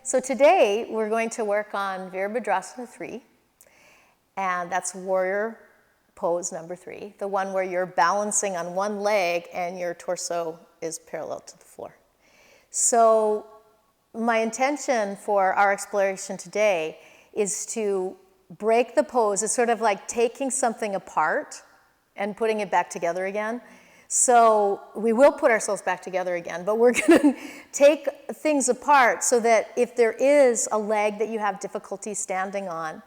So today we're going to work on Virabhadrasana 3, and that's warrior pose number 3, the one where you're balancing on one leg and your torso is parallel to the floor. So my intention for our exploration today is to break the pose. It's sort of like taking something apart and putting it back together again. So we will put ourselves back together again, but we're going to take things apart so that if there is a leg that you have difficulty standing on,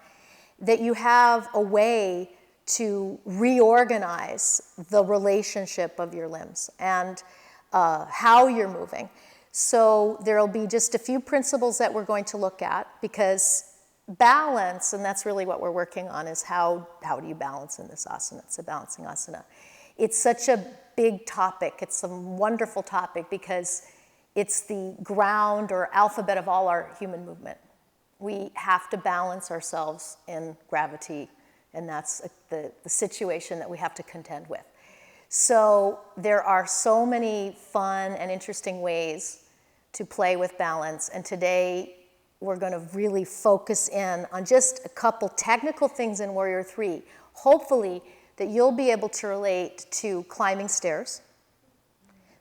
that you have a way to reorganize the relationship of your limbs and how you're moving. So there'll be just a few principles that we're going to look at, because balance, and that's really what we're working on, is how do you balance in this asana? It's a balancing asana. It's such a big topic. It's a wonderful topic because it's the ground or alphabet of all our human movement. We have to balance ourselves in gravity, and that's the situation that we have to contend with. So there are so many fun and interesting ways to play with balance, and today we're going to really focus in on just a couple technical things in Warrior 3. Hopefully that you'll be able to relate to climbing stairs.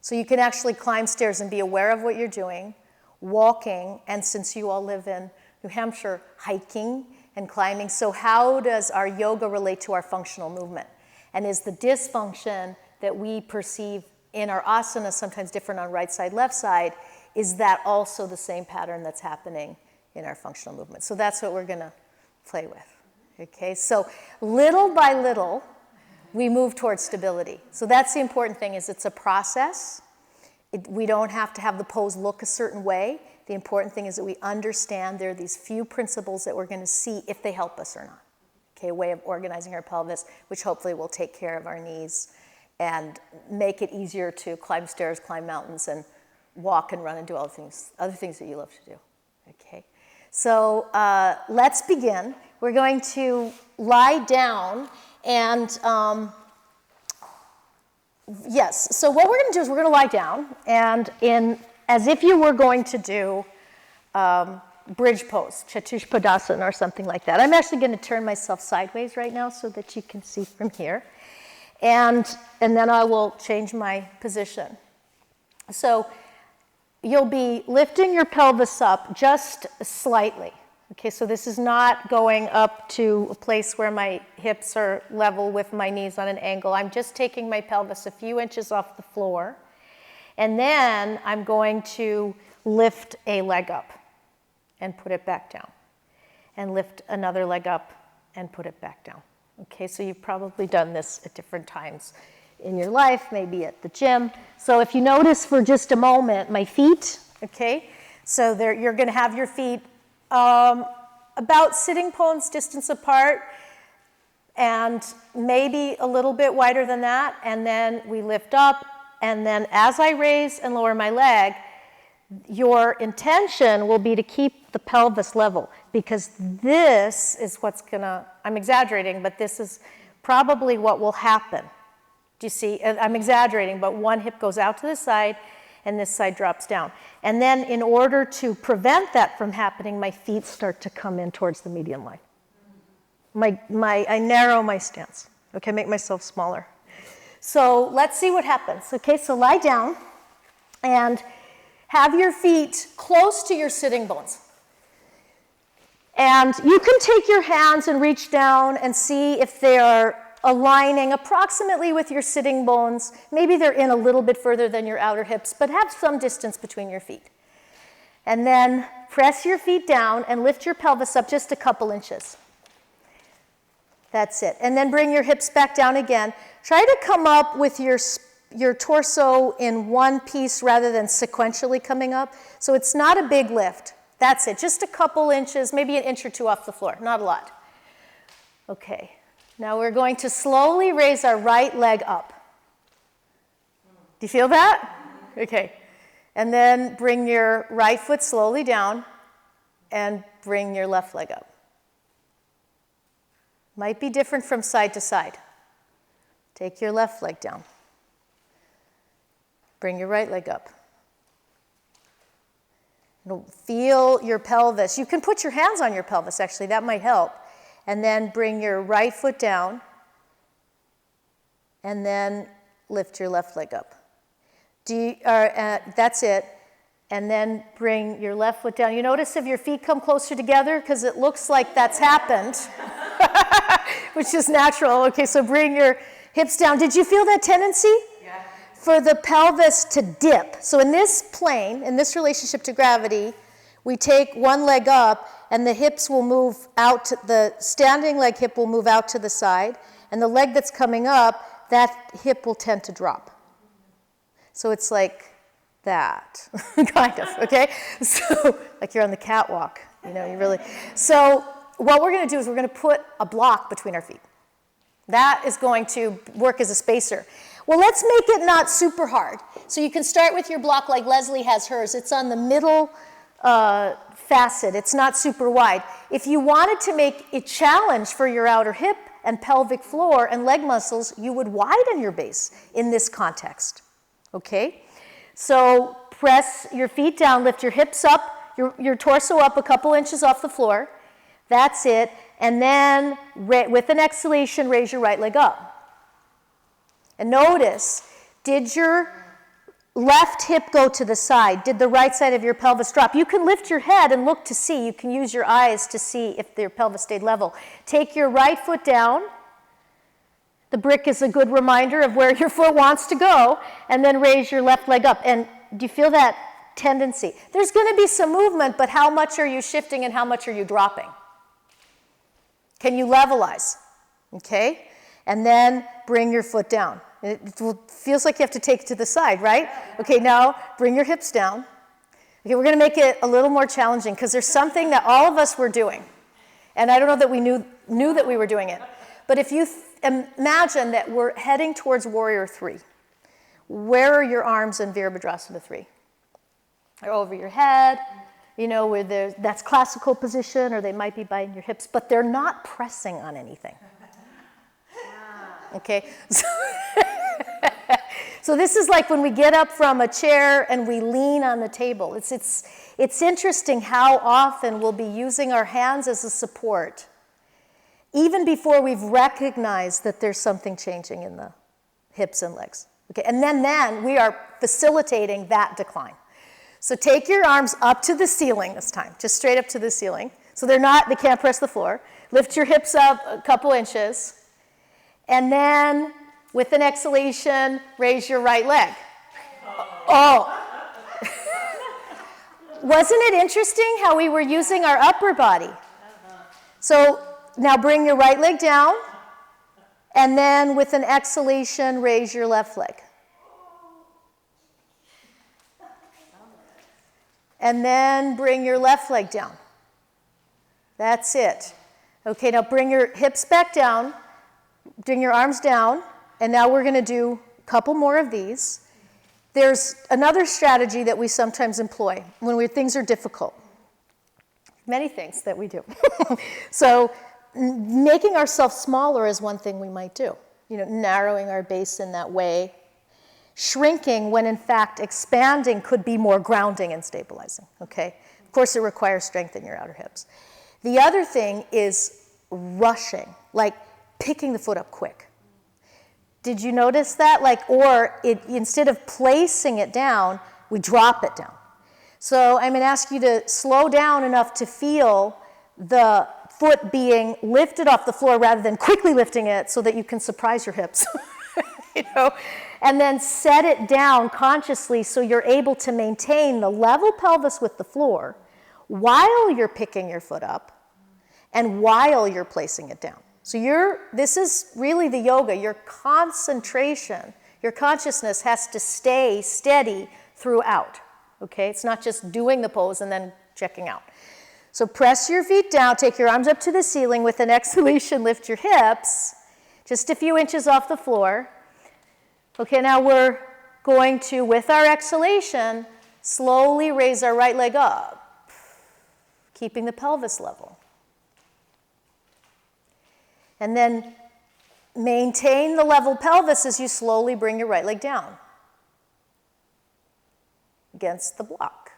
So you can actually climb stairs and be aware of what you're doing, walking, and since you all live in New Hampshire, hiking and climbing. So how does our yoga relate to our functional movement? And is the dysfunction that we perceive in our asana, sometimes different on right side, left side, is that also the same pattern that's happening in our functional movement? So that's what we're going to play with. Okay, so little by little, we move towards stability. So that's the important thing, is it's a process. We don't have to have the pose look a certain way. The important thing is that we understand there are these few principles that we're going to see if they help us or not. Okay, a way of organizing our pelvis, which hopefully will take care of our knees and make it easier to climb stairs, climb mountains, and walk and run and do all the other things that you love to do. Okay, so let's begin. We're going to lie down. And yes, so what we're going to do is we're going to lie down, and as if you were going to do bridge pose, Chatush Padasana or something like that. I'm actually going to turn myself sideways right now so that you can see from here. And then I will change my position. So you'll be lifting your pelvis up just slightly. Okay, so this is not going up to a place where my hips are level with my knees on an angle. I'm just taking my pelvis a few inches off the floor. And then I'm going to lift a leg up and put it back down. And lift another leg up and put it back down. Okay, so you've probably done this at different times in your life, maybe at the gym. So if you notice for just a moment, my feet, okay, so you're going to have your feet about sitting bones distance apart, and maybe a little bit wider than that, and then we lift up, and then as I raise and lower my leg, your intention will be to keep the pelvis level, because this is what's gonna, I'm exaggerating, but this is probably what will happen. Do you see? I'm exaggerating, but one hip goes out to the side, and this side drops down. And then in order to prevent that from happening, my feet start to come in towards the median line. I narrow my stance, okay, make myself smaller. So let's see what happens. Okay, so lie down and have your feet close to your sitting bones. And you can take your hands and reach down and see if they are aligning approximately with your sitting bones. Maybe they're in a little bit further than your outer hips, but have some distance between your feet. And then press your feet down and lift your pelvis up just a couple inches. That's it. And then bring your hips back down again. Try to come up with your torso in one piece rather than sequentially coming up. So it's not a big lift. That's it. Just a couple inches, maybe an inch or two off the floor. Not a lot. Okay. Now we're going to slowly raise our right leg up. Do you feel that? Okay. And then bring your right foot slowly down and bring your left leg up. Might be different from side to side. Take your left leg down. Bring your right leg up. Feel your pelvis. You can put your hands on your pelvis, actually. That might help. And then bring your right foot down. And then lift your left leg up. That's it. And then bring your left foot down. You notice if your feet come closer together, because it looks like that's happened, which is natural. Okay, so bring your hips down. Did you feel that tendency? Yeah. For the pelvis to dip. So in this plane, in this relationship to gravity, we take one leg up, and the hips will move out. The standing leg hip will move out to the side, and the leg that's coming up, that hip will tend to drop. So it's like that, kind of, okay? So, like you're on the catwalk, you really. So what we're going to do is we're going to put a block between our feet. That is going to work as a spacer. Well, let's make it not super hard. So you can start with your block like Leslie has hers. It's on the middle facet. It's not super wide. If you wanted to make a challenge for your outer hip and pelvic floor and leg muscles, you would widen your base in this context, okay? So press your feet down, lift your hips up, your torso up a couple inches off the floor. That's it. And then with an exhalation, raise your right leg up. And notice, did your left hip go to the side? Did the right side of your pelvis drop? You can lift your head and look to see. You can use your eyes to see if your pelvis stayed level. Take your right foot down. The brick is a good reminder of where your foot wants to go, and then raise your left leg up. And do you feel that tendency? There's going to be some movement, but how much are you shifting and how much are you dropping? Can you levelize? Okay? And then bring your foot down. It feels like you have to take it to the side, right? Okay, now bring your hips down. Okay, we're going to make it a little more challenging because there's something that all of us were doing. And I don't know that we knew that we were doing it. But if you imagine that we're heading towards Warrior 3. Where are your arms in Virabhadrasana 3? They're over your head, where that's classical position, or they might be by your hips, but they're not pressing on anything. Okay? So this is like when we get up from a chair and we lean on the table. It's interesting how often we'll be using our hands as a support even before we've recognized that there's something changing in the hips and legs. Okay, and then we are facilitating that decline. So take your arms up to the ceiling this time, just straight up to the ceiling. So they can't press the floor. Lift your hips up a couple inches. And then with an exhalation, raise your right leg. Oh. Wasn't it interesting how we were using our upper body? So now bring your right leg down, and then with an exhalation, raise your left leg. And then bring your left leg down. That's it. Okay, now bring your hips back down, bring your arms down, and now we're going to do a couple more of these. There's another strategy that we sometimes employ when things are difficult. Many things that we do. So making ourselves smaller is one thing we might do. Narrowing our base in that way. Shrinking when in fact expanding could be more grounding and stabilizing, okay? Of course it requires strength in your outer hips. The other thing is rushing, like picking the foot up quick. Did you notice that? Instead of placing it down, we drop it down. So I'm going to ask you to slow down enough to feel the foot being lifted off the floor rather than quickly lifting it so that you can surprise your hips. And then set it down consciously so you're able to maintain the level pelvis with the floor while you're picking your foot up and while you're placing it down. So this is really the yoga. Your concentration, your consciousness has to stay steady throughout. Okay? It's not just doing the pose and then checking out. So press your feet down, take your arms up to the ceiling. With an exhalation, lift your hips just a few inches off the floor. Okay, now we're going to, with our exhalation, slowly raise our right leg up, keeping the pelvis level. And then maintain the level pelvis as you slowly bring your right leg down against the block.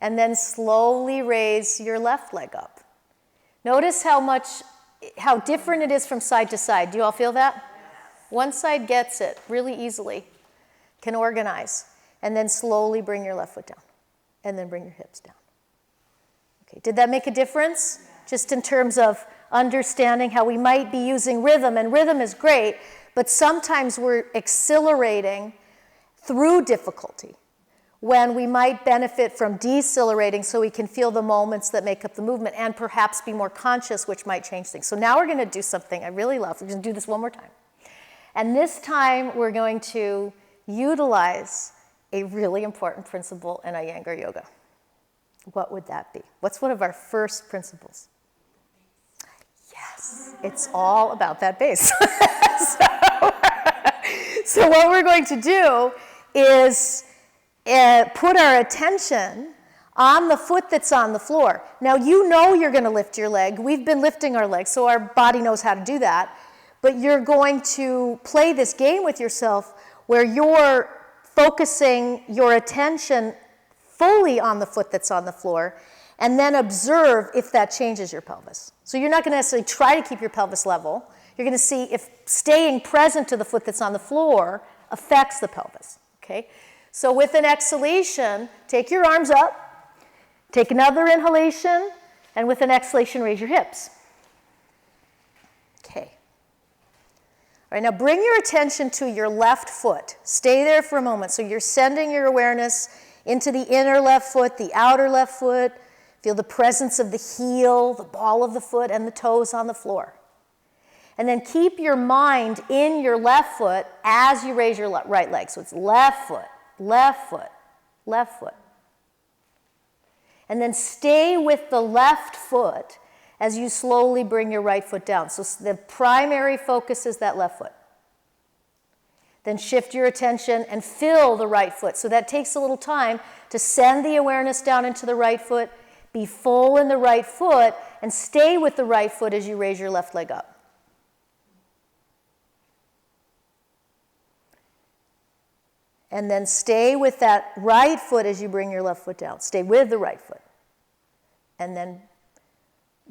and then slowly raise your left leg up. Notice how different it is from side to side. Do you all feel that? Yes. One side gets it really easily, can organize, and then slowly bring your left foot down, and then bring your hips down. Okay, did that make a difference? Yes. Just in terms of understanding how we might be using rhythm, and rhythm is great, but sometimes we're accelerating through difficulty when we might benefit from decelerating so we can feel the moments that make up the movement and perhaps be more conscious, which might change things. So now we're going to do something I really love. We're going to do this one more time. And this time we're going to utilize a really important principle in Iyengar yoga. What would that be? What's one of our first principles? Yes, it's all about that base. So what we're going to do is put our attention on the foot that's on the floor. Now, you know you're going to lift your leg. We've been lifting our legs, so our body knows how to do that. But you're going to play this game with yourself where you're focusing your attention fully on the foot that's on the floor, and then observe if that changes your pelvis. So you're not going to necessarily try to keep your pelvis level. You're going to see if staying present to the foot that's on the floor affects the pelvis. Okay? So with an exhalation, take your arms up, take another inhalation, and with an exhalation, raise your hips. Okay. All right, now bring your attention to your left foot. Stay there for a moment. So you're sending your awareness into the inner left foot, the outer left foot. Feel the presence of the heel, the ball of the foot, and the toes on the floor. And then keep your mind in your left foot as you raise your right leg. So it's left foot, left foot, left foot. And then stay with the left foot as you slowly bring your right foot down. So the primary focus is that left foot. Then shift your attention and fill the right foot. So that takes a little time to send the awareness down into the right foot, be full in the right foot, and stay with the right foot as you raise your left leg up. And then stay with that right foot as you bring your left foot down. Stay with the right foot. And then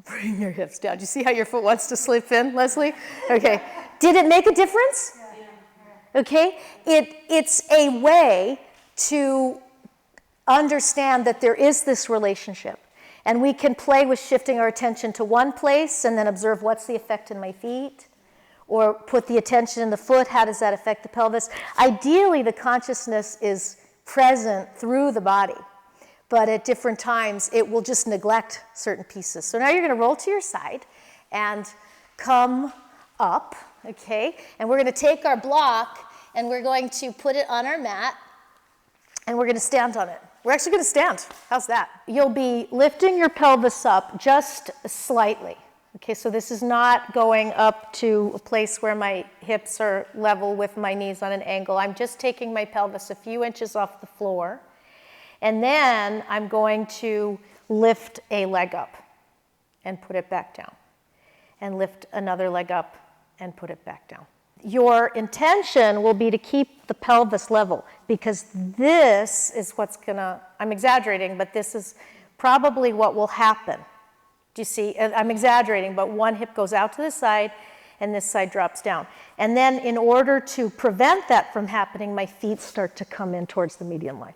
bring your hips down. Do you see how your foot wants to slip in, Leslie? Okay. Did it make a difference? Okay. It's a way to understand that there is this relationship. And we can play with shifting our attention to one place and then observe what's the effect in my feet. Or put the attention in the foot, how does that affect the pelvis? Ideally, the consciousness is present through the body, but at different times, it will just neglect certain pieces. So now you're going to roll to your side and come up, okay? And we're going to take our block, and we're going to put it on our mat, and we're going to stand on it. We're actually going to stand. How's that? You'll be lifting your pelvis up just slightly. Okay, so this is not going up to a place where my hips are level with my knees on an angle. I'm just taking my pelvis a few inches off the floor. And then I'm going to lift a leg up and put it back down. And lift another leg up and put it back down. Your intention will be to keep the pelvis level, because this is what's gonna, I'm exaggerating, but this is probably what will happen. Do you see? I'm exaggerating, but one hip goes out to the side and this side drops down. And then in order to prevent that from happening, my feet start to come in towards the median line.